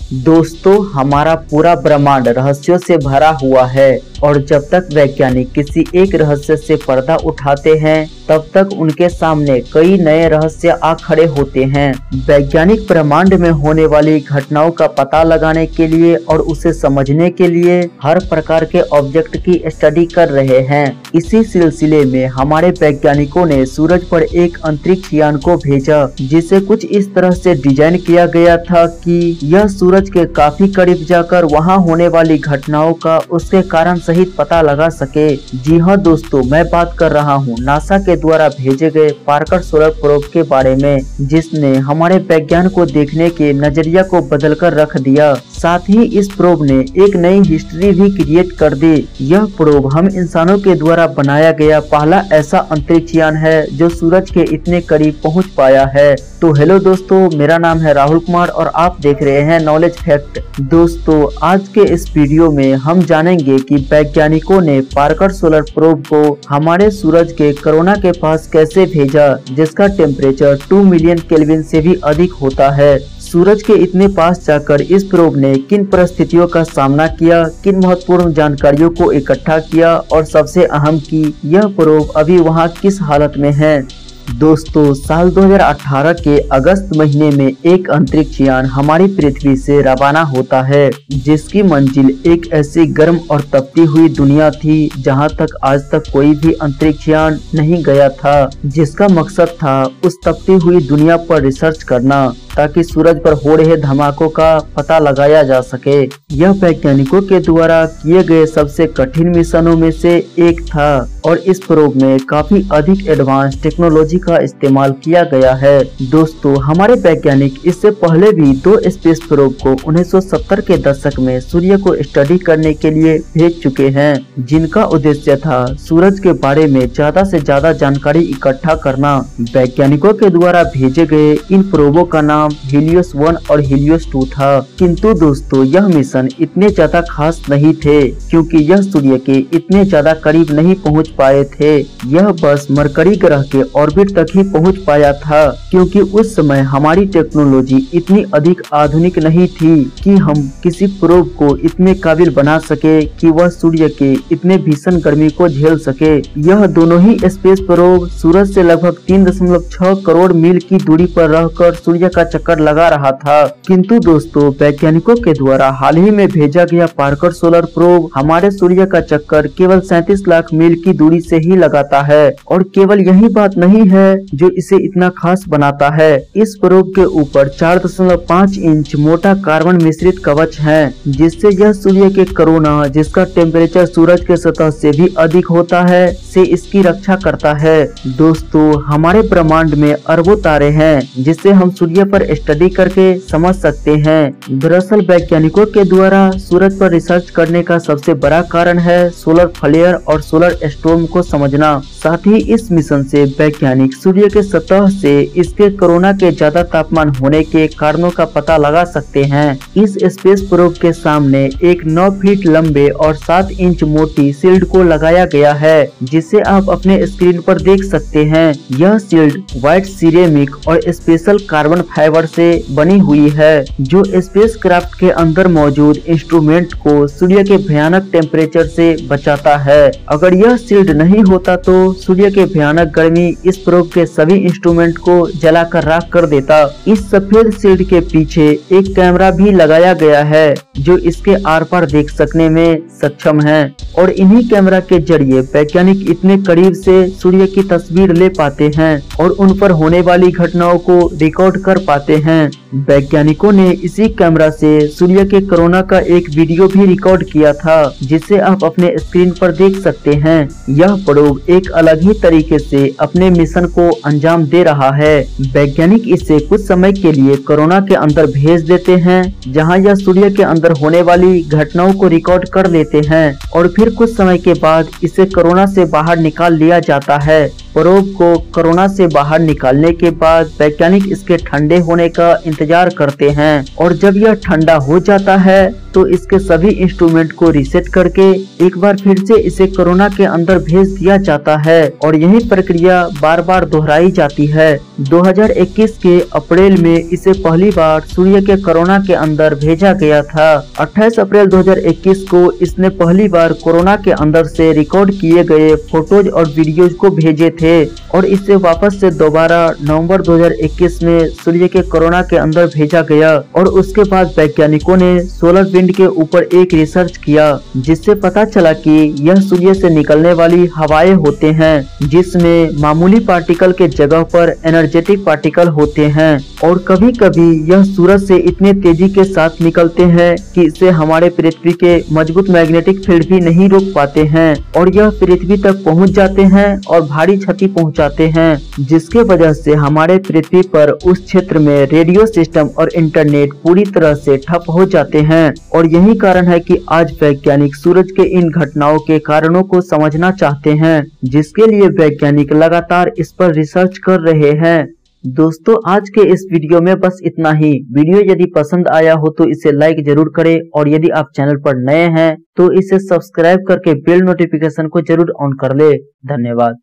दोस्तों, हमारा पूरा ब्रह्मांड रहस्यों से भरा हुआ है और जब तक वैज्ञानिक किसी एक रहस्य से पर्दा उठाते हैं तब तक उनके सामने कई नए रहस्य आ खड़े होते हैं। वैज्ञानिक ब्रह्मांड में होने वाली घटनाओं का पता लगाने के लिए और उसे समझने के लिए हर प्रकार के ऑब्जेक्ट की स्टडी कर रहे हैं। इसी सिलसिले में हमारे वैज्ञानिकों ने सूरज पर एक अंतरिक्ष यान को भेजा, जिसे कुछ इस तरह से डिजाइन किया गया था कि यह सूरज के काफी करीब जाकर वहां होने वाली घटनाओं का उसके कारण सहित पता लगा सके। जी हाँ दोस्तों, मैं बात कर रहा हूँ नासा के द्वारा भेजे गए पार्कर सोलर प्रोब के बारे में, जिसने हमारे विज्ञान को देखने के नजरिया को बदलकर रख दिया। साथ ही इस प्रोब ने एक नई हिस्ट्री भी क्रिएट कर दी। यह प्रोब हम इंसानों के द्वारा बनाया गया पहला ऐसा अंतरिक्ष यान है जो सूरज के इतने करीब पहुंच पाया है। तो हेलो दोस्तों, मेरा नाम है राहुल कुमार और आप देख रहे हैं नॉलेज फैक्ट। दोस्तों, आज के इस वीडियो में हम जानेंगे कि वैज्ञानिकों ने पार्कर सोलर प्रोब को हमारे सूरज के कोरोना के पास कैसे भेजा, जिसका टेम्परेचर 2 मिलियन केल्विन से भी अधिक होता है। सूरज के इतने पास जाकर इस प्रोब ने किन परिस्थितियों का सामना किया, किन महत्वपूर्ण जानकारियों को इकट्ठा किया और सबसे अहम कि यह प्रोब अभी वहां किस हालत में है। दोस्तों, साल 2018 के अगस्त महीने में एक अंतरिक्ष यान हमारी पृथ्वी से रवाना होता है, जिसकी मंजिल एक ऐसी गर्म और तपती हुई दुनिया थी जहां तक आज तक कोई भी अंतरिक्ष यान नहीं गया था, जिसका मकसद था उस तपती हुई दुनिया पर रिसर्च करना ताकि सूरज पर हो रहे धमाकों का पता लगाया जा सके। यह वैज्ञानिकों के द्वारा किए गए सबसे कठिन मिशनों में से एक था और इस प्रोब में काफी अधिक एडवांस टेक्नोलॉजी का इस्तेमाल किया गया है। दोस्तों, हमारे वैज्ञानिक इससे पहले भी 2 स्पेस प्रोब को 1970 के दशक में सूर्य को स्टडी करने के लिए भेज चुके हैं, जिनका उद्देश्य था सूरज के बारे में ज्यादा से ज्यादा जानकारी इकट्ठा करना। वैज्ञानिकों के द्वारा भेजे गए इन प्रोबों का नाम हीलियोस 1 और हीलियोस 2 था। किंतु दोस्तों, यह मिशन इतने ज्यादा खास नहीं थे क्योंकि यह सूर्य के इतने ज्यादा करीब नहीं पहुंच पाए थे। यह बस मरकरी ग्रह के ऑर्बिट तक ही पहुंच पाया था, क्योंकि उस समय हमारी टेक्नोलॉजी इतनी अधिक आधुनिक नहीं थी कि हम किसी प्रोब को इतने काबिल बना सके कि वह सूर्य के इतने भीषण गर्मी को झेल सके। यह दोनों ही स्पेस प्रोब सूरज से लगभग 3.6 करोड़ मील की दूरी पर रहकर सूर्य का चक्कर लगा रहा था। किंतु दोस्तों, वैज्ञानिकों के द्वारा हाल ही में भेजा गया पार्कर सोलर प्रोब हमारे सूर्य का चक्कर केवल 37 लाख मील की दूरी से ही लगाता है। और केवल यही बात नहीं है जो इसे इतना खास बनाता है, इस प्रोब के ऊपर 4.5 इंच मोटा कार्बन मिश्रित कवच है, जिससे यह सूर्य के कोरोना, जिसका टेम्परेचर सूरज के सतह से भी अधिक होता है, से इसकी रक्षा करता है। दोस्तों, हमारे ब्रह्मांड में अरबों तारे हैं जिससे हम सूर्य पर स्टडी करके समझ सकते हैं। दरअसल वैज्ञानिकों के द्वारा सूरज पर रिसर्च करने का सबसे बड़ा कारण है सोलर फ्लेयर और सोलर स्टॉर्म को समझना। साथ ही इस मिशन से वैज्ञानिक सूर्य के सतह से इसके कोरोना के ज्यादा तापमान होने के कारणों का पता लगा सकते हैं। इस स्पेस प्रोब के सामने एक 9 फीट लंबे और 7 इंच मोटी शील्ड को लगाया गया है, जिसे आप अपने स्क्रीन पर देख सकते हैं। यह शील्ड व्हाइट सिरेमिक और स्पेशल कार्बन फाइबर से बनी हुई है, जो स्पेसक्राफ्ट के अंदर मौजूद इंस्ट्रूमेंट को सूर्य के भयानक टेम्परेचर से बचाता है। अगर यह शील्ड नहीं होता तो सूर्य के भयानक गर्मी इस प्रोब के सभी इंस्ट्रूमेंट को जलाकर राख कर देता। इस सफेद शील्ड के पीछे एक कैमरा भी लगाया गया है जो इसके आर पार देख सकने में सक्षम है और इन्हीं कैमरा के जरिए वैज्ञानिक इतने करीब से सूर्य की तस्वीर ले पाते हैं और उन पर होने वाली घटनाओं को रिकॉर्ड कर पाते हैं। वैज्ञानिकों ने इसी कैमरा से सूर्य के कोरोना का एक वीडियो भी रिकॉर्ड किया था, जिसे आप अपने स्क्रीन पर देख सकते हैं। यह प्रोब एक अलग ही तरीके से अपने मिशन को अंजाम दे रहा है। वैज्ञानिक इसे कुछ समय के लिए कोरोना के अंदर भेज देते हैं, जहां यह सूर्य के अंदर होने वाली घटनाओं को रिकॉर्ड कर लेते हैं और फिर कुछ समय के बाद इसे कोरोना से बाहर निकाल लिया जाता है। प्रोब को कोरोना से बाहर निकालने के बाद वैज्ञानिक इसके ठंडे होने का इंतजार करते हैं और जब यह ठंडा हो जाता है तो इसके सभी इंस्ट्रूमेंट को रीसेट करके एक बार फिर से इसे कोरोना के अंदर भेज दिया जाता है और यही प्रक्रिया बार बार दोहराई जाती है। 2021 के अप्रैल में इसे पहली बार सूर्य के कोरोना के अंदर भेजा गया था। 28 अप्रैल 2021 को इसने पहली बार कोरोना के अंदर से रिकॉर्ड किए गए फोटोज और वीडियोज को भेजे थे और इसे वापस से दोबारा नवंबर 2021 में सूर्य के कोरोना के अंदर भेजा गया और उसके बाद वैज्ञानिकों ने सोलर विंड के ऊपर एक रिसर्च किया जिससे पता चला कि यह सूर्य से निकलने वाली हवाएं होते हैं जिसमें मामूली पार्टिकल के जगह पर एनर्जेटिक पार्टिकल होते हैं और कभी कभी यह सूरज से इतने तेजी के साथ निकलते हैं कि इसे हमारे पृथ्वी के मजबूत मैग्नेटिक फील्ड भी नहीं रोक पाते हैं और यह पृथ्वी तक पहुंच जाते हैं और भारी क्षति पहुंचाते हैं जिसके वजह से हमारे पृथ्वी पर उस क्षेत्र में रेडियो सिस्टम और इंटरनेट पूरी तरह से ठप हो जाते हैं और यही कारण है कि आज वैज्ञानिक सूरज के इन घटनाओं के कारणों को समझना चाहते हैं जिसके लिए वैज्ञानिक लगातार इस पर रिसर्च कर रहे हैं। दोस्तों आज के इस वीडियो में बस इतना ही। वीडियो यदि पसंद आया हो तो इसे लाइक जरूर करें और यदि आप चैनल पर नए हैं तो इसे सब्सक्राइब करके बेल नोटिफिकेशन को जरूर ऑन कर ले। धन्यवाद।